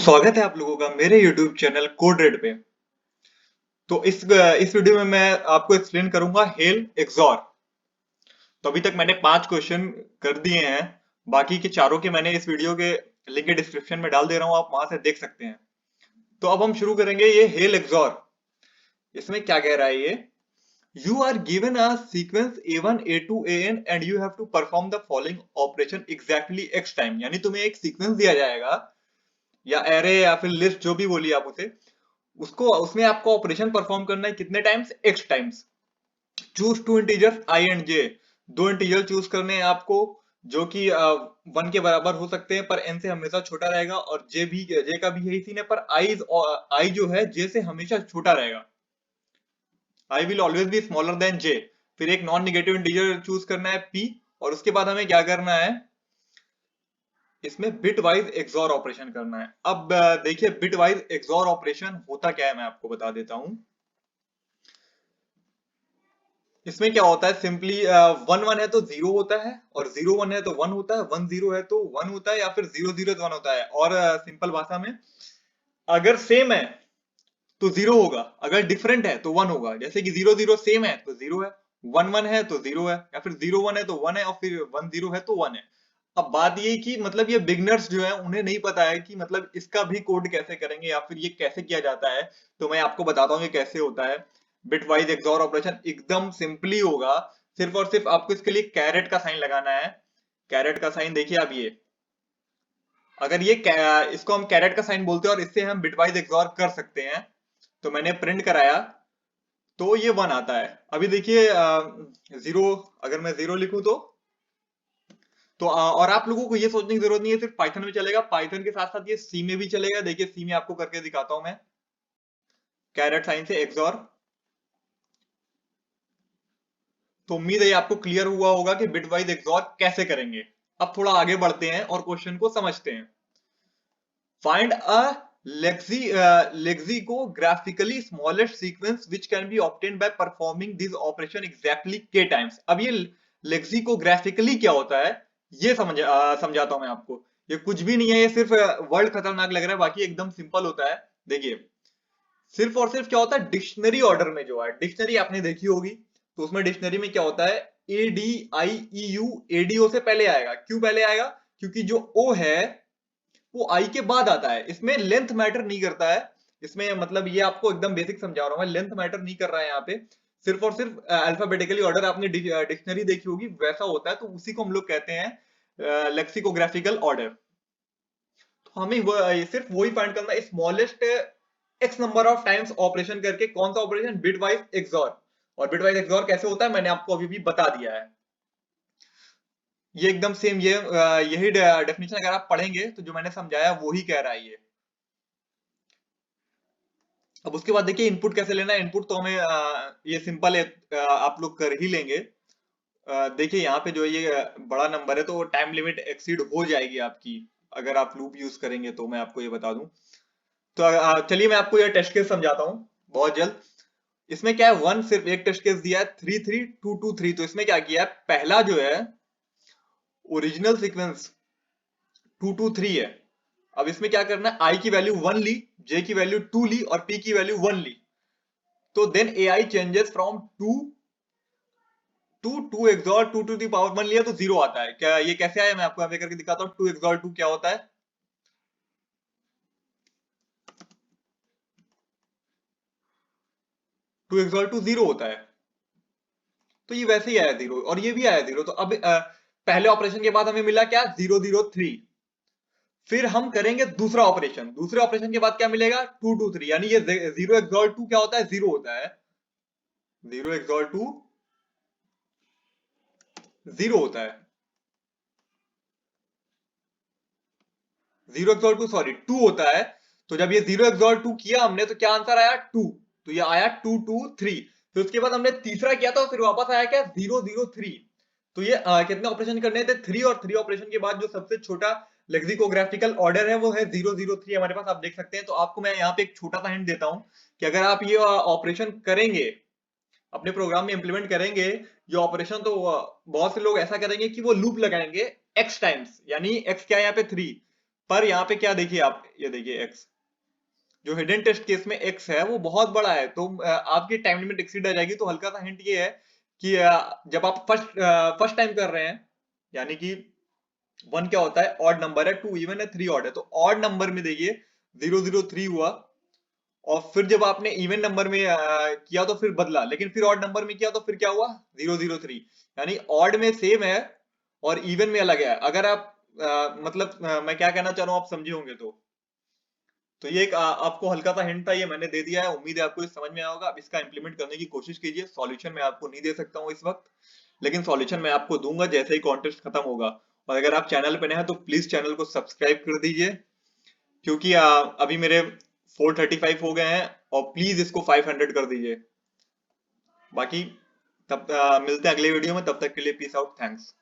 स्वागत है आप लोगों का मेरे YouTube चैनल कोड रेड पे। तो इस वीडियो में मैं आपको एक्सप्लेन करूंगा हेल एक्सॉर। तो अभी तक मैंने 5 क्वेश्चन कर दिए हैं। बाकी के चारों के मैंने इस वीडियो के लिंक डिस्क्रिप्शन में डाल दे रहा हूं, आप वहां से देख सकते हैं। तो अब हम शुरू करेंगे ये हेल एक्सॉर। इसमें क्या कह रहा है ये? You are given a sequence A1 A2 AN and you have to perform the following operation exactly x time. यानी तुम्हें एक सीक्वेंस दिया जाएगा या एरे या फिर लिस्ट, जो भी बोलिए आप उसे, उसको उसमें आपको ऑपरेशन परफॉर्म करना है कितने times? x times. Choose two integers i and j। दो इंटीजर चूज करने हैं आपको जो कि 1 के बराबर हो सकते हैं पर n से हमेशा छोटा रहेगा, और j का भी यही सीन है, पर i जो है j से हमेशा छोटा रहेगा। i will always be smaller than j। फिर एक नॉन निगेटिव इंटीजर चूज करना है p, और उसके बाद हमें क्या करना है, इसमें बिट वाइज एक्सॉर ऑपरेशन करना है। अब देखिए बिट वाइज एक्सॉर ऑपरेशन होता क्या है, मैं आपको बता देता हूं। इसमें क्या होता है, सिंपली 1 1 है तो 0 होता है, और 0 1 है तो 1 होता है, 1 0 है तो 1 होता है, या फिर 0 0 तो 1 होता है। और सिंपल भाषा में, अगर सेम है तो 0 होगा, अगर डिफरेंट है तो 1 होगा। जैसे कि 0 0 सेम है तो 0 है, 1 1 है तो 0 है, या फिर 0 1 है तो 1 है, और फिर 1 0 है तो 1 है। अब बात ये कि मतलब ये बिगनर्स जो है उन्हें नहीं पता है कि मतलब इसका भी कोड कैसे करेंगे या फिर ये कैसे किया जाता है। तो मैं आपको बताता हूँ ये कैसे होता है। बिट वाइज एक्सॉर ऑपरेशन एकदम सिंपली होगा। सिर्फ और सिर्फ आपको इसके लिए कैरेट का साइन लगाना है। कैरेट का साइन देखिए आप, ये अगर इसको हम कैरेट का साइन बोलते हैं और इससे हम बिटवाइज एक्सॉर कर सकते हैं। तो मैंने प्रिंट कराया तो ये 1 आता है। अभी देखिए 0, अगर मैं 0 लिखूं तो और आप लोगों को ये सोचने की जरूरत नहीं है सिर्फ पाइथन में चलेगा, पाइथन के साथ साथ ये सी में भी चलेगा। देखिए सी में आपको करके दिखाता हूं मैं, कैरेट साइन से एक्सॉर। तो उम्मीद है ये आपको क्लियर हुआ होगा कि बिटवाइज एक्सॉर कैसे करेंगे। अब थोड़ा आगे बढ़ते हैं और क्वेश्चन को समझते हैं। Find a lexicographically smallest sequence which can be obtained by performing this operation exactly k times। अब ये लेक्सिकोग्राफिकली क्या होता है ये समझाता हूं मैं आपको। ये कुछ भी नहीं है, ये सिर्फ वर्ड खतरनाक लग रहा है, बाकी एकदम सिंपल होता है। देखिए सिर्फ और सिर्फ क्या होता है, डिक्शनरी ऑर्डर में जो है, डिक्शनरी आपने देखी होगी, तो उसमें डिक्शनरी में क्या होता है, ADIEU, एडीओ से पहले आएगा। क्यों पहले आएगा? क्योंकि जो ओ है वो आई के बाद आता है। इसमें लेंथ मैटर नहीं करता है। इसमें मतलब ये आपको एकदम बेसिक समझा रहा हूं मैं, लेंथ मैटर नहीं कर रहा है यहाँ पे। सिर्फ और सिर्फ अल्फाबेटिकली ऑर्डर, आपने डिक्शनरी देखी होगी वैसा होता है, तो उसी को हम लोग कहते हैं लेक्सिकोग्राफिकल ऑर्डर। तो हमें सिर्फ वही फाइंड करना है, smallest x number of times operation करके। कौन सा ऑपरेशन? Bitwise XOR. और बिटवाइज एक्सॉर कैसे होता है मैंने आपको अभी भी बता दिया है। ये एकदम सेम, यही डेफिनेशन अगर आप पढ़ेंगे तो जो मैंने समझाया वो ही कह रहा है ये। अब उसके बाद देखिए इनपुट कैसे लेना है। इनपुट तो हमें ये सिंपल है, आप लोग कर ही लेंगे। देखिए यहाँ पे जो ये बड़ा नंबर है तो टाइम लिमिट एक्सीड हो जाएगी आपकी अगर आप लूप यूज करेंगे, तो मैं आपको ये बता दूं। तो चलिए मैं आपको ये टेस्ट केस समझाता हूँ बहुत जल्द। इसमें क्या है, वन सिर्फ एक टेस्ट केस दिया है, 3 3 2 2 3। तो इसमें क्या किया है, पहला जो है ओरिजिनल सीक्वेंस 2 2 3 है। अब इसमें क्या करना है, आई की वैल्यू 1 ली, जे की वैल्यू 2 ली, और पी की वैल्यू 1 ली। तो then a i changes from 2 to xor 2 to the power 1 लिया तो 0 आता है। क्या ये कैसे आया, मैं आपको यहाँ पे करके दिखाता हूँ। 2 एक्सॉर 2 क्या होता है, 2 एक्सॉर 2 0 होता है। तो ये वैसे ही आया 0, और ये भी आया 0। तो अब पहले ऑपरेशन के बाद हमें मिला क्या, 0 0 3। फिर हम करेंगे दूसरा ऑपरेशन, दूसरे ऑपरेशन के बाद क्या मिलेगा, 2 2 3। यानी ये 0 एक्सॉर 2 क्या होता है, 0 होता है। 0 एक्सॉर 2 0 होता है। 0 एक्सॉर 2 सॉरी 2 होता है। तो जब ये 0 एक्सॉर 2 किया हमने तो क्या आंसर आया, 2। तो ये आया 2 2 3। फिर उसके बाद हमने तीसरा किया था, फिर वापस आया क्या, 0 0 3। तो ये कितने ऑपरेशन करने थे, 3। और 3 ऑपरेशन के बाद जो सबसे छोटा लेक्सिकोग्राफिकल ऑर्डर है वो है 0 0 3 हमारे पास, आप देख सकते हैं। तो आपको मैं यहाँ पे एक छोटा सा हिंट देता हूँ कि अगर आप ये ऑपरेशन करेंगे, अपने प्रोग्राम में इंप्लीमेंट करेंगे ये ऑपरेशन, तो बहुत से लोग ऐसा करेंगे कि वो लूप लगाएंगे x टाइम्स। यानी x क्या है यहाँ पे, 3। पर यहाँ पे क्या देखिए आप, ये देखिए x, जो हिडन टेस्ट केस में x है वो बहुत बड़ा है, तो आपकी टाइम लिमिट एक्सीड आ जाएगी। तो हल्का सा हिंट ये है कि जब आप फर्स्ट टाइम कर रहे हैं, यानी कि 1 क्या होता है, ऑड नंबर है, 2 इवन है, 3 ऑड है, तो ऑड नंबर में देखिए 003 हुआ, और फिर जब आपने इवन नंबर में किया तो फिर बदला, लेकिन फिर ऑड नंबर में किया तो फिर क्या हुआ, 003। यानी ऑड में सेम है और इवन में अलग है। अगर आप मतलब मैं क्या कहना चाह रहा हूँ आप समझे होंगे। तो ये एक आपको हल्का सा हिंट था, ये मैंने दे दिया है। उम्मीद है आपको ये समझ में आया होगा। अब इसका इंप्लीमेंट करने की कोशिश कीजिए। सॉल्यूशन मैं आपको नहीं दे सकता हूँ इस वक्त, लेकिन सॉल्यूशन मैं आपको दूंगा जैसे ही कॉन्टेस्ट खत्म होगा। और अगर आप चैनल पे नए हैं तो प्लीज चैनल को सब्सक्राइब कर दीजिए, क्योंकि अभी मेरे 435 हो गए हैं, और प्लीज इसको 500 कर दीजिए। बाकी तब मिलते हैं अगले वीडियो में, तब तक के लिए पीस आउट, थैंक्स।